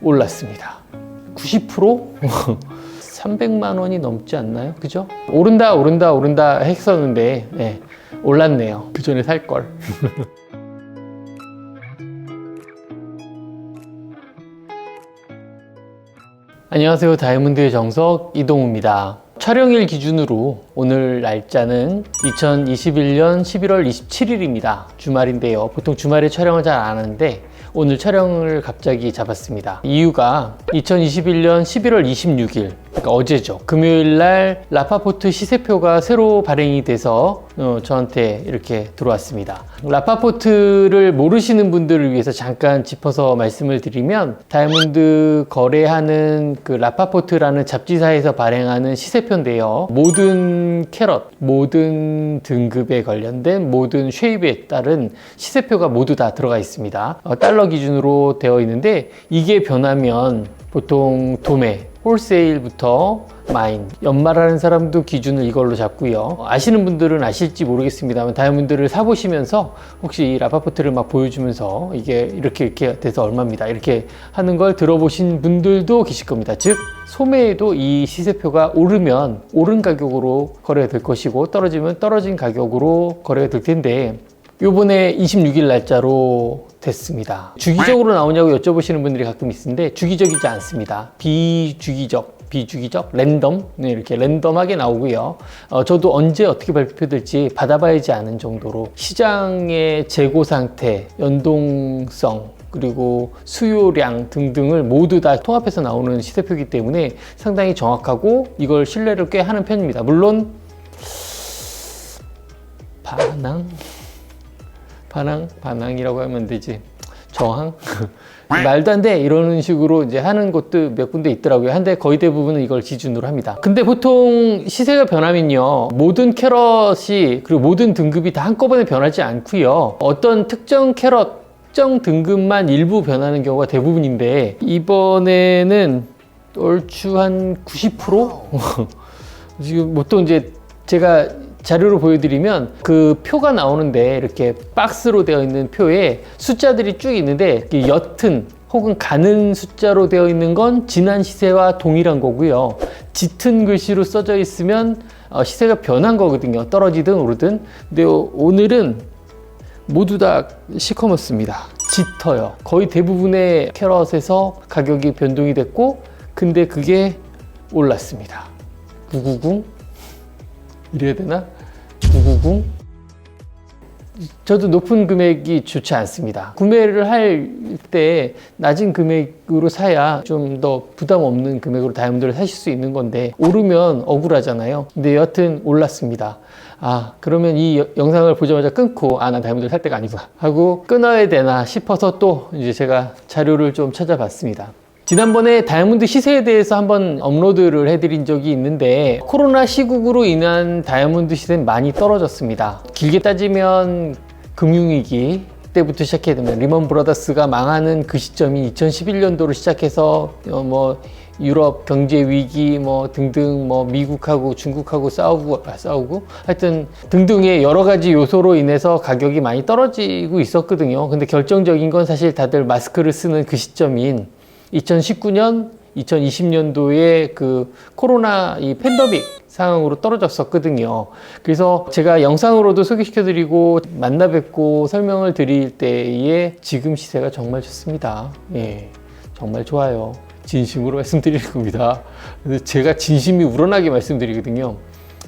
올랐습니다. 90%? 300만 원이 넘지 않나요? 그죠? 오른다 오른다 오른다 했었는데 네, 올랐네요. 그 전에 살걸. 안녕하세요. 다이아몬드의 정석 이동우입니다. 촬영일 기준으로 오늘 날짜는 2021년 11월 27일입니다. 주말인데요. 보통 주말에 촬영을 잘 안 하는데 오늘 촬영을 갑자기 잡았습니다. 이유가 2021년 11월 26일, 그러니까 어제죠. 금요일 날 라파포트 시세표가 새로 발행이 돼서 저한테 이렇게 들어왔습니다. 라파포트를 모르시는 분들을 위해서 잠깐 짚어서 말씀을 드리면, 다이아몬드 거래하는 그 라파포트라는 잡지사에서 발행하는 시세표인데요. 모든 캐럿, 모든 등급에 관련된 모든 쉐입에 따른 시세표가 모두 다 들어가 있습니다. 달러 기준으로 되어 있는데, 이게 변하면 보통 도매, 홀세일부터 마인, 연말하는 사람도 기준을 이걸로 잡고요. 아시는 분들은 아실지 모르겠습니다만 다이아몬드를 사보시면서 혹시 이 라파포트를 막 보여주면서 이게 이렇게 돼서 얼마입니다 이렇게 하는 걸 들어보신 분들도 계실 겁니다. 즉 소매에도 이 시세표가 오르면 오른 가격으로 거래가 될 것이고, 떨어지면 떨어진 가격으로 거래가 될 텐데, 요번에 26일 날짜로 됐습니다. 주기적으로 나오냐고 여쭤보시는 분들이 가끔 있는데 주기적이지 않습니다. 비주기적, 랜덤, 네, 이렇게 랜덤하게 나오고요. 저도 언제 어떻게 발표될지 받아봐야지 아는 정도로 시장의 재고 상태, 연동성, 그리고 수요량 등등을 모두 다 통합해서 나오는 시세표이기 때문에 상당히 정확하고 이걸 신뢰를 꽤 하는 편입니다. 물론 반항이라고 하면 되지. 저항? 말도 안 돼! 이러는 식으로 이제 하는 곳도 몇 군데 있더라고요. 한데 거의 대부분은 이걸 기준으로 합니다. 근데 보통 시세가 변하면요, 모든 캐럿이, 그리고 모든 등급이 다 한꺼번에 변하지 않고요. 어떤 특정 캐럿, 특정 등급만 일부 변하는 경우가 대부분인데, 이번에는 얼추 한 90%? 지금 보통 이제 제가 자료로 보여드리면 그 표가 나오는데, 이렇게 박스로 되어 있는 표에 숫자들이 쭉 있는데, 옅은 혹은 가는 숫자로 되어 있는 건 지난 시세와 동일한 거고요. 짙은 글씨로 써져 있으면 시세가 변한 거거든요. 떨어지든 오르든. 근데 오늘은 모두 다 시커멓습니다. 짙어요. 거의 대부분의 캐럿에서 가격이 변동이 됐고, 근데 그게 올랐습니다. 990? 이래야 되나? 990? 저도 높은 금액이 좋지 않습니다. 구매를 할 때 낮은 금액으로 사야 좀 더 부담 없는 금액으로 다이아몬드를 사실 수 있는 건데, 오르면 억울하잖아요. 근데 여하튼 올랐습니다. 그러면 이 영상을 보자마자 끊고 나 다이아몬드를 살 때가 아니구나 하고 끊어야 되나 싶어서 또 이제 제가 자료를 좀 찾아봤습니다. 지난번에 다이아몬드 시세에 대해서 한번 업로드를 해드린 적이 있는데, 코로나 시국으로 인한 다이아몬드 시세는 많이 떨어졌습니다. 길게 따지면 금융위기 때부터 시작해야 되면 리먼 브라더스가 망하는 그 시점이 2011년도로 시작해서 유럽 경제 위기 등등 미국하고 중국하고 싸우고 하여튼 등등의 여러 가지 요소로 인해서 가격이 많이 떨어지고 있었거든요. 근데 결정적인 건 사실 다들 마스크를 쓰는 그 시점인 2019년, 2020년도에 그 코로나 이 팬데믹 상황으로 떨어졌었거든요. 그래서 제가 영상으로도 소개시켜드리고 만나 뵙고 설명을 드릴 때에 지금 시세가 정말 좋습니다. 예, 정말 좋아요. 진심으로 말씀드리는 겁니다. 근데 제가 진심이 우러나게 말씀드리거든요.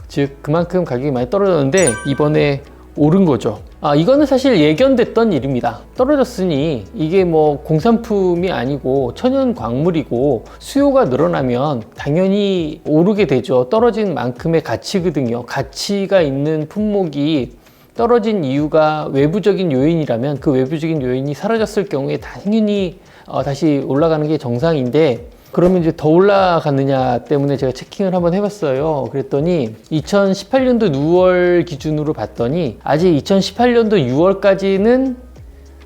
즉 그만큼 가격이 많이 떨어졌는데 이번에 오른 거죠. 이거는 사실 예견됐던 일입니다. 떨어졌으니 이게 공산품이 아니고 천연 광물이고 수요가 늘어나면 당연히 오르게 되죠. 떨어진 만큼의 가치거든요. 가치가 있는 품목이 떨어진 이유가 외부적인 요인이라면 그 외부적인 요인이 사라졌을 경우에 당연히 다시 올라가는 게 정상인데, 그러면 이제 더 올라갔느냐 때문에 제가 체킹을 한번 해봤어요. 그랬더니 2018년도 6월 기준으로 봤더니 아직 2018년도 6월까지는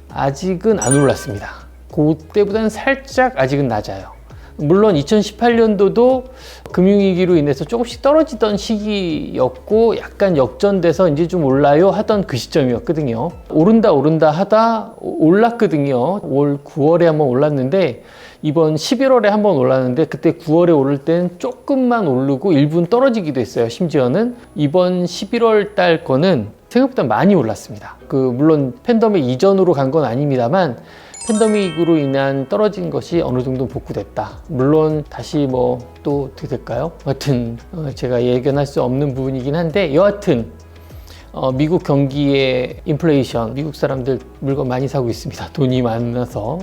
아직은 안 올랐습니다. 그때보다는 살짝 아직은 낮아요. 물론 2018년도도 금융위기로 인해서 조금씩 떨어지던 시기였고, 약간 역전돼서 이제 좀 올라요 하던 그 시점이었거든요. 오른다 하다 올랐거든요. 올 9월에 한번 올랐는데 이번 11월에 한번 올랐는데 그때 9월에 오를 땐 조금만 오르고 일부는 떨어지기도 했어요. 심지어는 이번 11월 달 거는 생각보다 많이 올랐습니다. 물론 팬데믹 이전으로 간 건 아닙니다만 팬데믹으로 인한 떨어진 것이 어느 정도 복구됐다. 물론 다시 또 어떻게 될까요? 하여튼 제가 예견할 수 없는 부분이긴 한데 여하튼 미국 경기의 인플레이션, 미국 사람들 물건 많이 사고 있습니다. 돈이 많아서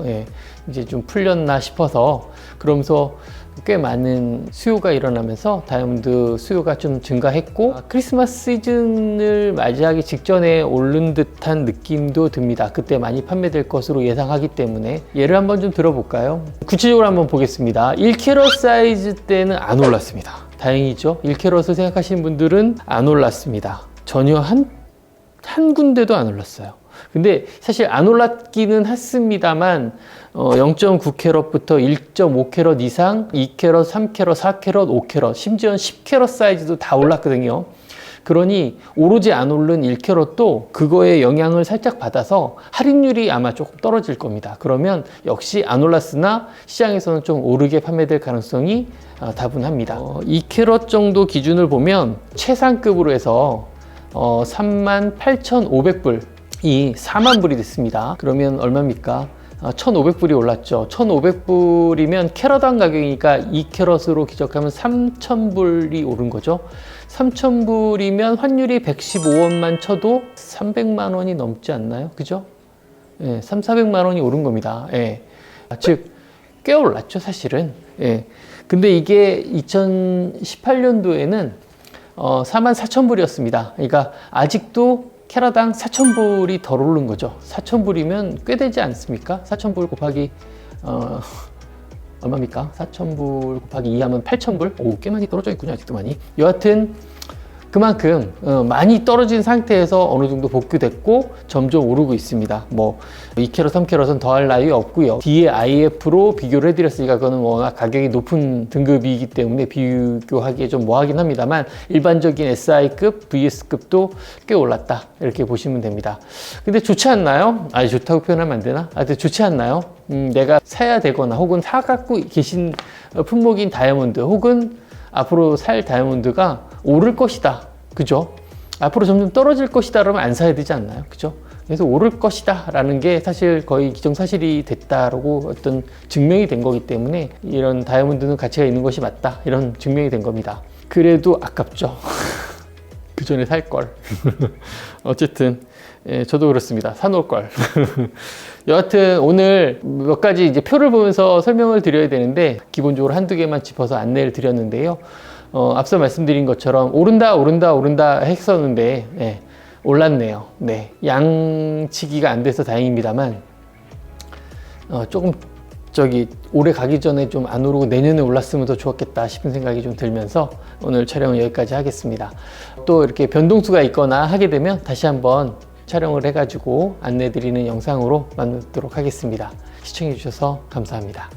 이제 좀 풀렸나 싶어서 그러면서 꽤 많은 수요가 일어나면서 다이아몬드 수요가 좀 증가했고 크리스마스 시즌을 맞이하기 직전에 오른 듯한 느낌도 듭니다. 그때 많이 판매될 것으로 예상하기 때문에 예를 한번 좀 들어볼까요? 구체적으로 한번 보겠습니다. 1캐럿 사이즈 때는 안 올랐습니다. 다행이죠. 1캐럿을 생각하시는 분들은 안 올랐습니다. 전혀 한 군데도 안 올랐어요. 근데 사실 안 올랐기는 했습니다만 0.9캐럿부터 1.5캐럿 이상 2캐럿, 3캐럿, 4캐럿, 5캐럿 심지어 10캐럿 사이즈도 다 올랐거든요. 그러니 오로지 안 오른 1캐럿도 그거에 영향을 살짝 받아서 할인율이 아마 조금 떨어질 겁니다. 그러면 역시 안 올랐으나 시장에서는 좀 오르게 판매될 가능성이 다분합니다. 2캐럿 정도 기준을 보면 최상급으로 해서 38,500불이 4만 불이 됐습니다. 그러면 얼마입니까? 1,500불이 올랐죠. 1,500불이면 캐럿당 가격이니까 2캐럿으로 기적하면 3,000불이 오른 거죠. 3,000불이면 환율이 115원만 쳐도 300만 원이 넘지 않나요? 그죠? 400만 원이 오른 겁니다. 즉, 꽤 올랐죠, 사실은. 근데 이게 2018년도에는 44,000불이었습니다. 그러니까 아직도 캐럿당 4,000불이 덜 오른 거죠. 4,000불이면 꽤 되지 않습니까? 4,000불 곱하기 얼마입니까? 4,000불 곱하기 2 하면 8,000불? 오, 꽤 많이 떨어져 있군요. 아직도 많이. 여하튼 그만큼 많이 떨어진 상태에서 어느 정도 복구됐고 점점 오르고 있습니다. 2캐럿, 3캐럿은 더할 나위 없고요. 뒤에 IF로 비교를 해드렸으니까 그거는 워낙 가격이 높은 등급이기 때문에 비교하기에 좀 뭐하긴 합니다만 일반적인 SI급, VS급도 꽤 올랐다 이렇게 보시면 됩니다. 근데 좋지 않나요? 좋다고 표현하면 안 되나? 하여튼 좋지 않나요? 내가 사야 되거나 혹은 사갖고 계신 품목인 다이아몬드 혹은 앞으로 살 다이아몬드가 오를 것이다. 그죠? 앞으로 점점 떨어질 것이다. 그러면 안 사야 되지 않나요? 그죠? 그래서 오를 것이다. 라는 게 사실 거의 기정사실이 됐다라고 어떤 증명이 된 거기 때문에 이런 다이아몬드는 가치가 있는 것이 맞다. 이런 증명이 된 겁니다. 그래도 아깝죠. 그 전에 살 걸. 어쨌든 저도 그렇습니다. 사놓을 걸. 여하튼 오늘 몇 가지 이제 표를 보면서 설명을 드려야 되는데 기본적으로 한두 개만 짚어서 안내를 드렸는데요. 앞서 말씀드린 것처럼 오른다 했었는데 올랐네요. 양치기가 안 돼서 다행입니다만 조금 올해 가기 전에 좀 안 오르고 내년에 올랐으면 더 좋았겠다 싶은 생각이 좀 들면서 오늘 촬영은 여기까지 하겠습니다. 또 이렇게 변동수가 있거나 하게 되면 다시 한번 촬영을 해가지고 안내 드리는 영상으로 만나도록 하겠습니다. 시청해 주셔서 감사합니다.